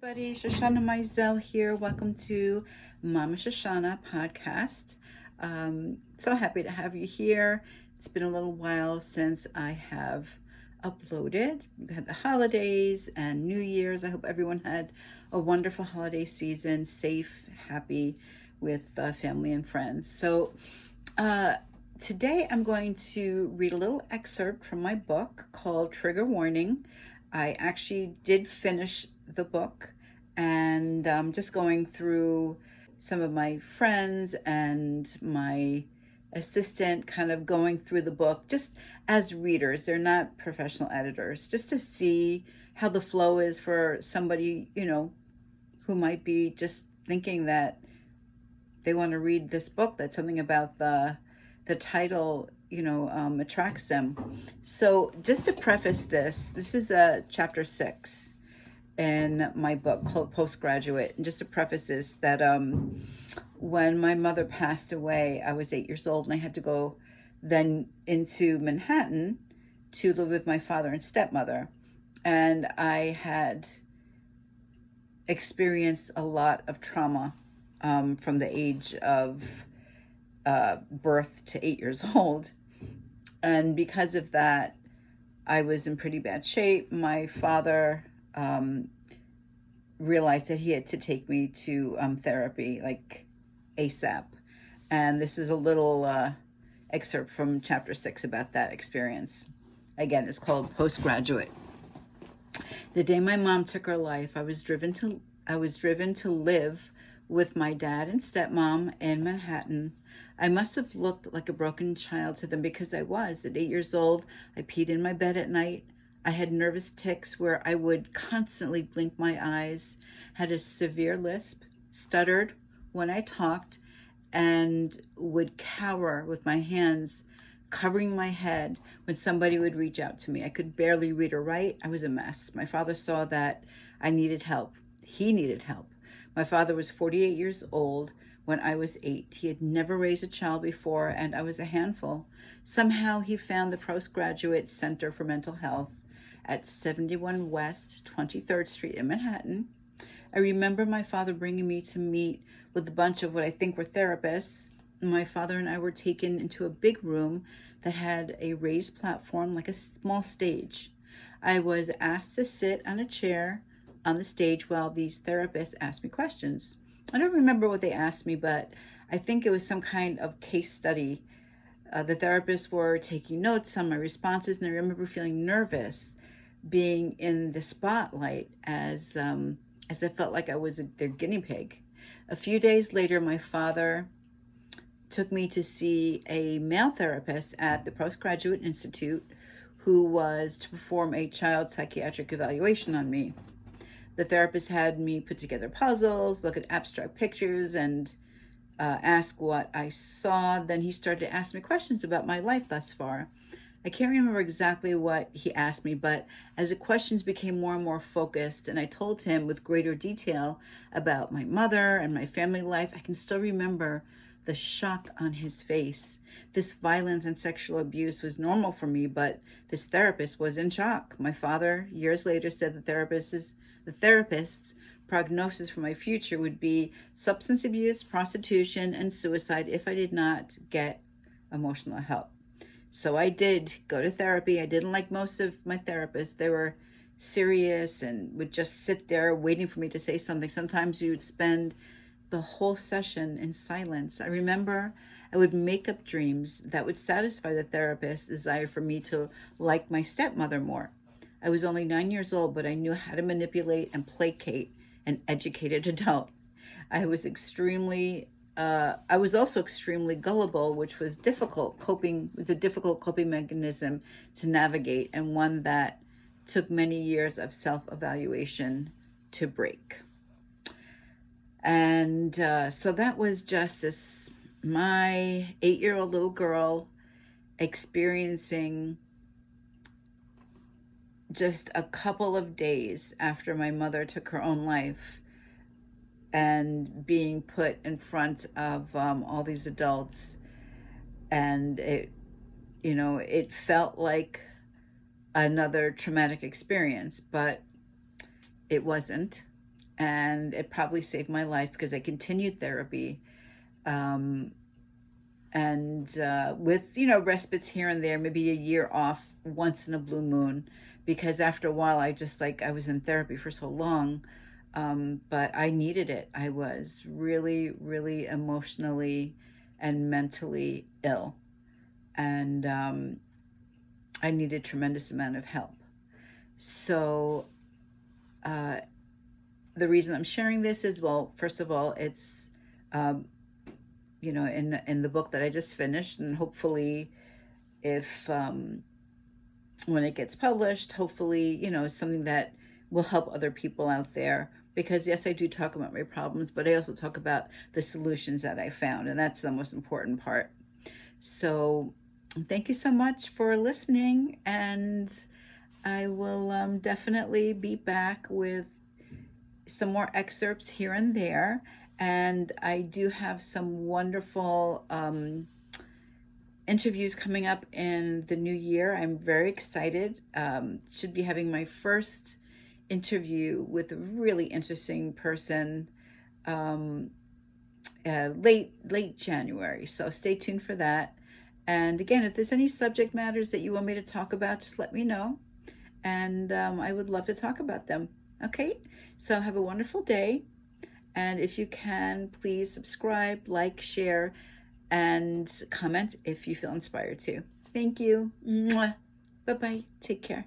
Everybody, Shoshana Mizell here. Welcome to Momma Shoshana podcast. So happy to have you here. It's been a little while since I have uploaded. We had the holidays and New Year's. I hope everyone had a wonderful holiday season, safe, happy with family and friends. Uh, Today I'm going to read a little excerpt from my book called Trigger Warning. I actually did finish the book, and I'm just going through some of my friends and my assistant, kind of going through the book just as readers. They're not professional editors, just to see how the flow is for somebody, who might be just thinking that they want to read this book, that's something about the title attracts them. So just to preface this is chapter 6 in my book called Postgraduate. And just to preface this, that when my mother passed away, I was 8 years old, and I had to go then into Manhattan to live with my father and stepmother. And I had experienced a lot of trauma from the age of birth to 8 years old. And because of that, I was in pretty bad shape. My father realized that he had to take me to therapy, like ASAP. And this is a little excerpt from chapter 6 about that experience. Again, it's called Postgraduate. The day my mom took her life, I was driven to live with my dad and stepmom in Manhattan. I must have looked like a broken child to them, because I was. At 8 years old, I peed in my bed at night. I had nervous tics where I would constantly blink my eyes, had a severe lisp, stuttered when I talked, and would cower with my hands covering my head when somebody would reach out to me. I could barely read or write. I was a mess. My father saw that I needed help. He needed help. My father was 48 years old when I was 8. He had never raised a child before, and I was a handful. Somehow he found the Postgraduate Center for Mental Health at 71 West 23rd Street in Manhattan. I remember my father bringing me to meet with a bunch of what I think were therapists. My father and I were taken into a big room that had a raised platform, like a small stage. I was asked to sit on a chair on the stage while these therapists asked me questions. I don't remember what they asked me, but I think it was some kind of case study. The therapists were taking notes on my responses, and I remember feeling nervous being in the spotlight as I felt like I was their guinea pig. A few days later, my father took me to see a male therapist at the Postgraduate Institute who was to perform a child psychiatric evaluation on me. The therapist had me put together puzzles, look at abstract pictures, and ask what I saw. Then he started to ask me questions about my life thus far. I can't remember exactly what he asked me, but as the questions became more and more focused, and I told him with greater detail about my mother and my family life, I can still remember the shock on his face. This violence and sexual abuse was normal for me, but this therapist was in shock. My father, years later, said the therapist's prognosis for my future would be substance abuse, prostitution, and suicide if I did not get emotional help. So I did go to therapy. I didn't like most of my therapists. They were serious and would just sit there waiting for me to say something. Sometimes we would spend the whole session in silence. I remember I would make up dreams that would satisfy the therapist's desire for me to like my stepmother more. I was only 9 years old, but I knew how to manipulate and placate an educated adult. I was also extremely gullible, which was a difficult coping mechanism to navigate, and one that took many years of self-evaluation to break. And so that was just my 8-year-old little girl experiencing just a couple of days after my mother took her own life, and being put in front of all these adults. And it felt like another traumatic experience, but it wasn't. and it probably saved my life because I continued therapy. And with, respites here and there, maybe a year off once in a blue moon, because after a while I was in therapy for so long, but I needed it. I was really, really emotionally and mentally ill, and I needed a tremendous amount of help. So the reason I'm sharing this is, well, first of all, it's in the book that I just finished, and hopefully, if when it gets published, hopefully, it's something that will help other people out there. Because yes, I do talk about my problems, but I also talk about the solutions that I found, and that's the most important part. So, thank you so much for listening, and I will definitely be back with some more excerpts here and there. And I do have some wonderful interviews coming up in the new year. I'm very excited. Should be having my first interview with a really interesting person late January. So stay tuned for that. And again, if there's any subject matters that you want me to talk about, just let me know. And I would love to talk about them. Okay, so have a wonderful day. And if you can, please subscribe, like, share, and comment if you feel inspired to. Thank you. Bye-bye. Take care.